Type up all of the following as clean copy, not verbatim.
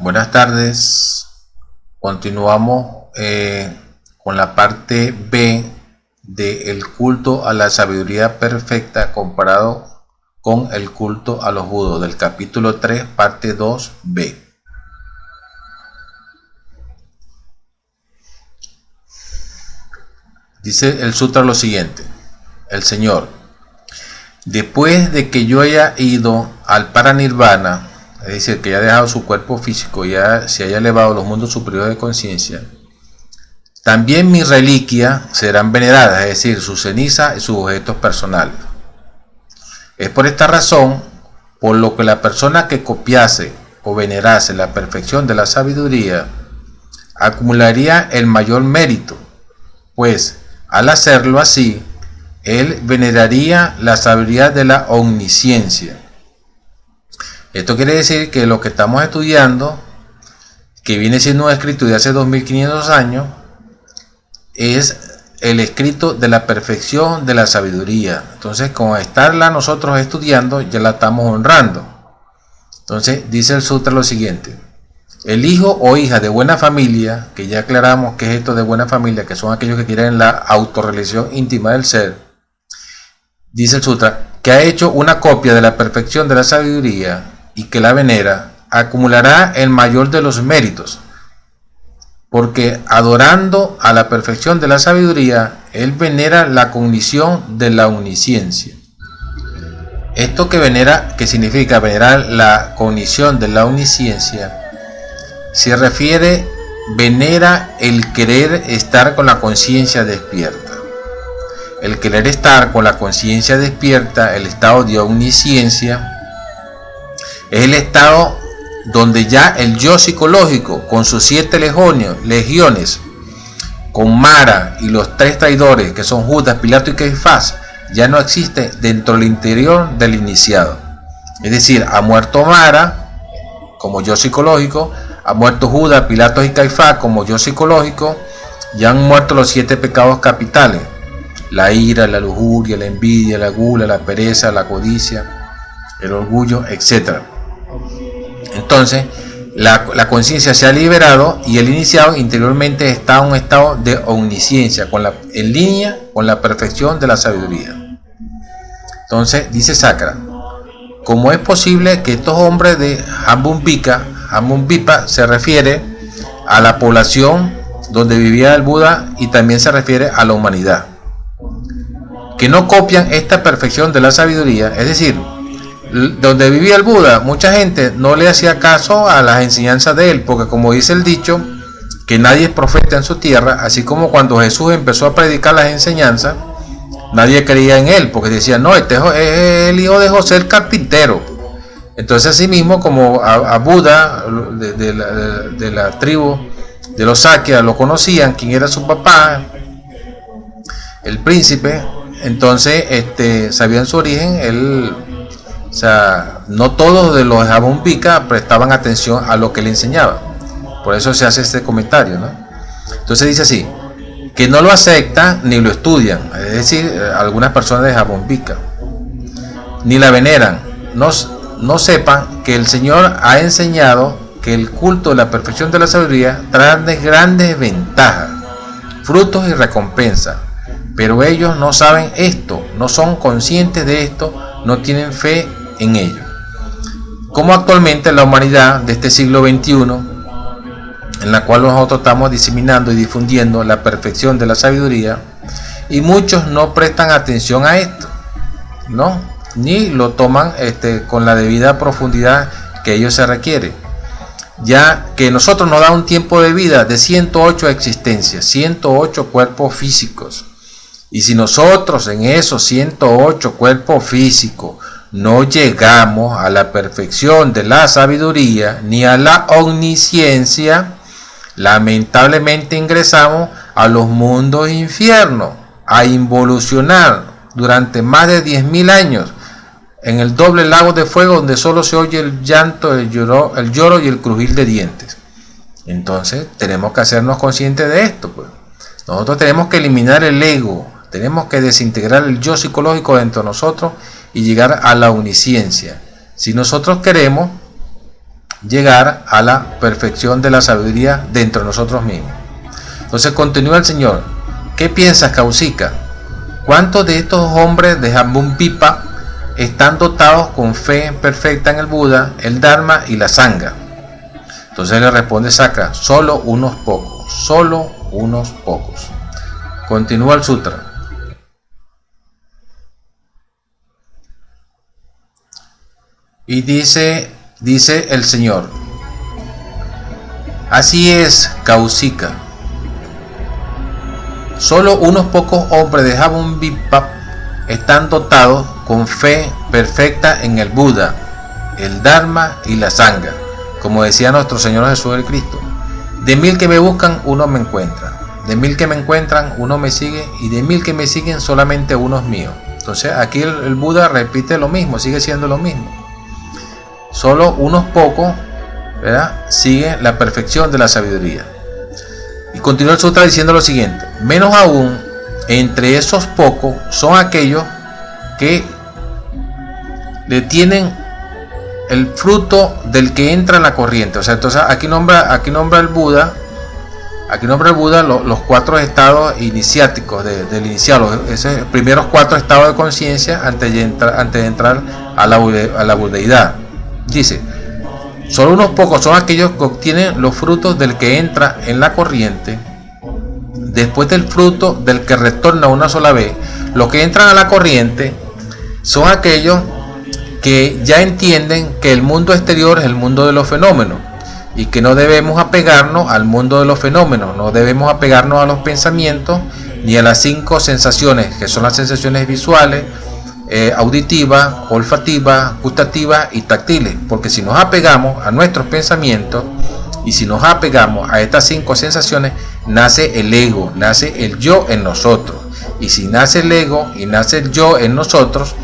Buenas tardes. Continuamos con la parte B del culto a la sabiduría perfecta comparado con el culto a los budos, del capítulo 3, parte 2b. Dice el sutra lo siguiente: el Señor, después de que yo haya ido al paranirvana, es decir, que ya ha dejado su cuerpo físico, ya se haya elevado a los mundos superiores de conciencia, también mis reliquias serán veneradas, es decir, sus cenizas y sus objetos personales. Es por esta razón por lo que la persona que copiase o venerase la perfección de la sabiduría acumularía el mayor mérito, pues al hacerlo así, él veneraría la sabiduría de la omnisciencia. Esto quiere decir que lo que estamos estudiando, que viene siendo un escrito de hace 2500 años, es el escrito de la perfección de la sabiduría. Entonces, con estarla nosotros estudiando, ya la estamos honrando. Entonces, dice el sutra lo siguiente: el hijo o hija de buena familia, que ya aclaramos que es esto de buena familia, que son aquellos que quieren la autorrealización íntima del ser, dice el sutra, que ha hecho una copia de la perfección de la sabiduría y que la venera, acumulará el mayor de los méritos, porque adorando a la perfección de la sabiduría, él venera la cognición de la omnisciencia. Esto que venera, que significa venerar la cognición de la omnisciencia, se refiere, venera el querer estar con la conciencia despierta. El querer estar con la conciencia despierta, el estado de omnisciencia, es el estado donde ya el yo psicológico, con sus 7 legiones, con Mara y los 3 traidores, que son Judas, Pilato y Caifás, ya no existe dentro del interior del iniciado. Es decir, ha muerto Mara como yo psicológico, ha muerto Judas, Pilato y Caifás como yo psicológico, ya han muerto los 7 pecados capitales: la ira, la lujuria, la envidia, la gula, la pereza, la codicia, el orgullo, etc. Entonces, la conciencia se ha liberado y el iniciado interiormente está en un estado de omnisciencia, en línea con la perfección de la sabiduría. Entonces, dice Sakra, ¿cómo es posible que estos hombres de Jambudvipa se refiere a la población donde vivía el Buda y también se refiere a la humanidad, que no copian esta perfección de la sabiduría? Es decir, donde vivía el Buda, mucha gente no le hacía caso a las enseñanzas de él, porque como dice el dicho, que nadie es profeta en su tierra, así como cuando Jesús empezó a predicar las enseñanzas, nadie creía en él, porque decían, no, este es el hijo de José el carpintero. Entonces, así mismo como a Buda de la tribu de los Sakya lo conocían, quién era su papá, el príncipe, entonces sabían su origen. O sea, no todos de los Jambudvipa prestaban atención a lo que le enseñaba. Por eso se hace este comentario, ¿no? Entonces dice así, que no lo aceptan ni lo estudian, es decir, algunas personas de Jambudvipa, ni la veneran, no sepan que el Señor ha enseñado que el culto de la perfección de la sabiduría trae grandes ventajas, frutos y recompensas, pero ellos no saben esto, no son conscientes de esto, no tienen fe en ello. Como actualmente la humanidad de este siglo XXI, en la cual nosotros estamos diseminando y difundiendo la perfección de la sabiduría, y muchos no prestan atención a esto, ¿no? Ni lo toman con la debida profundidad que ellos se requiere, ya que nosotros nos da un tiempo de vida de 108 existencias, 108 cuerpos físicos. Y si nosotros en esos 108 cuerpos físicos no llegamos a la perfección de la sabiduría ni a la omnisciencia, lamentablemente ingresamos a los mundos infiernos, a involucionar durante más de 10.000 años en el doble lago de fuego, donde solo se oye el llanto, el lloro y el crujir de dientes. Entonces tenemos que hacernos conscientes de esto, pues. Nosotros tenemos que eliminar el ego, tenemos que desintegrar el yo psicológico dentro de nosotros y llegar a la omnisciencia. Si nosotros queremos llegar a la perfección de la sabiduría dentro de nosotros mismos. Entonces continúa el Señor. ¿Qué piensas, Kaushika? ¿Cuántos de estos hombres de Jambudvipa están dotados con fe perfecta en el Buda, el Dharma y la Sangha? Entonces le responde Sakka, solo unos pocos, solo unos pocos. Continúa el sutra. Y dice el Señor, así es, Kaushika. Solo unos pocos hombres de Jambudvipa están dotados con fe perfecta en el Buda, el Dharma y la Sangha. Como decía nuestro Señor Jesús el Cristo, de 1000 que me buscan, uno me encuentra. De 1000 que me encuentran, uno me sigue. Y de 1000 que me siguen, solamente uno es mío. Entonces aquí el Buda repite lo mismo, sigue siendo lo mismo. Solo unos pocos, ¿verdad?, siguen la perfección de la sabiduría. Y continúa el sutra diciendo lo siguiente: menos aún, entre esos pocos son aquellos que le tienen el fruto del que entra en la corriente. O sea, entonces aquí nombra el Buda, los 4 estados iniciáticos del iniciado, esos primeros 4 estados de conciencia antes de entrar a la budeidad. Dice, solo unos pocos son aquellos que obtienen los frutos del que entra en la corriente, después del fruto del que retorna una sola vez. Los que entran a la corriente son aquellos que ya entienden que el mundo exterior es el mundo de los fenómenos y que no debemos apegarnos al mundo de los fenómenos, no debemos apegarnos a los pensamientos ni a las 5 sensaciones, que son las sensaciones visuales, auditivas, olfativas, gustativas y táctiles, porque si nos apegamos a nuestros pensamientos y si nos apegamos a estas 5 sensaciones, nace el ego, nace el yo en nosotros, y si nace el ego y nace el yo en nosotros,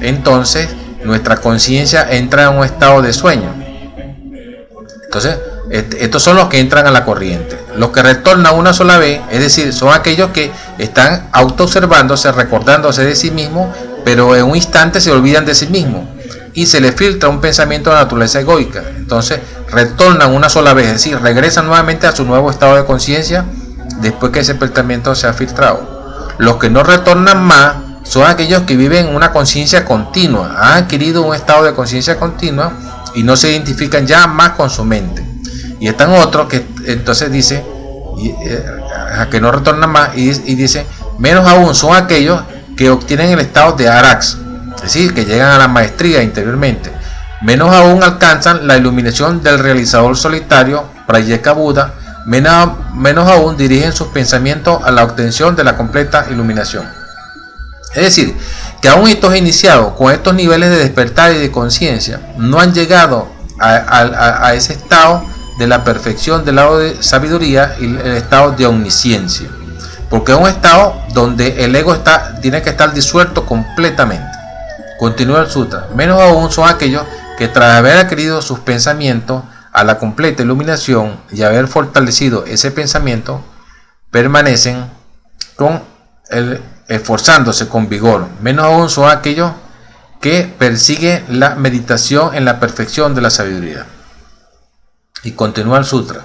entonces nuestra conciencia entra en un estado de sueño. Entonces, estos son los que entran a la corriente. Los que retornan una sola vez, es decir, son aquellos que están autoobservándose, recordándose de sí mismos, pero en un instante se olvidan de sí mismos y se les filtra un pensamiento de naturaleza egoica. Entonces, retornan una sola vez, es decir, regresan nuevamente a su nuevo estado de conciencia después que ese pensamiento se ha filtrado. Los que no retornan más son aquellos que viven en una conciencia continua, han adquirido un estado de conciencia continua y no se identifican ya más con su mente. Y están otros que entonces dice que no retornan más y dice, menos aún son aquellos que obtienen el estado de Arax, es decir, que llegan a la maestría interiormente. Menos aún alcanzan la iluminación del realizador solitario, Pratyeka Buda. Menos aún dirigen sus pensamientos a la obtención de la completa iluminación. Es decir, que aún estos iniciados con estos niveles de despertar y de conciencia no han llegado a ese estado de la perfección del lado de sabiduría y el estado de omnisciencia, porque es un estado donde el ego tiene que estar disuelto completamente. Continúa el sutra. Menos aún son aquellos que tras haber adquirido sus pensamientos a la completa iluminación y haber fortalecido ese pensamiento, permanecen esforzándose con vigor. Menos aún son aquellos que persiguen la meditación en la perfección de la sabiduría. Y continúa el sutra.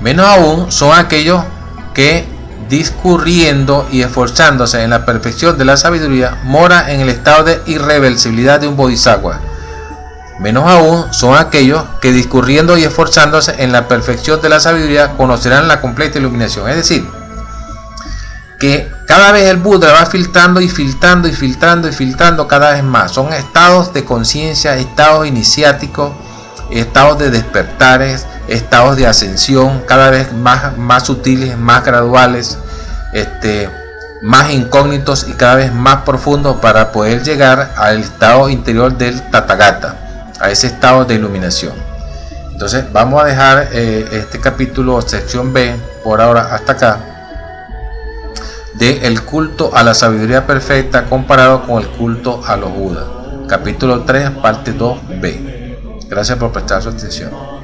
Menos aún son aquellos que, discurriendo y esforzándose en la perfección de la sabiduría, mora en el estado de irreversibilidad de un bodhisattva. Menos aún son aquellos que, discurriendo y esforzándose en la perfección de la sabiduría, conocerán la completa iluminación. Es decir, que cada vez el Buda va filtrando y filtrando y filtrando y filtrando cada vez más. Son estados de conciencia, estados iniciáticos, estados de despertares, estados de ascensión, cada vez más sutiles, más graduales, más incógnitos y cada vez más profundos, para poder llegar al estado interior del Tathagata, a ese estado de iluminación. Entonces vamos a dejar este capítulo, sección B, por ahora hasta acá, de el culto a la sabiduría perfecta comparado con el culto a los Budas. Capítulo 3, parte 2b. Gracias por prestar su atención.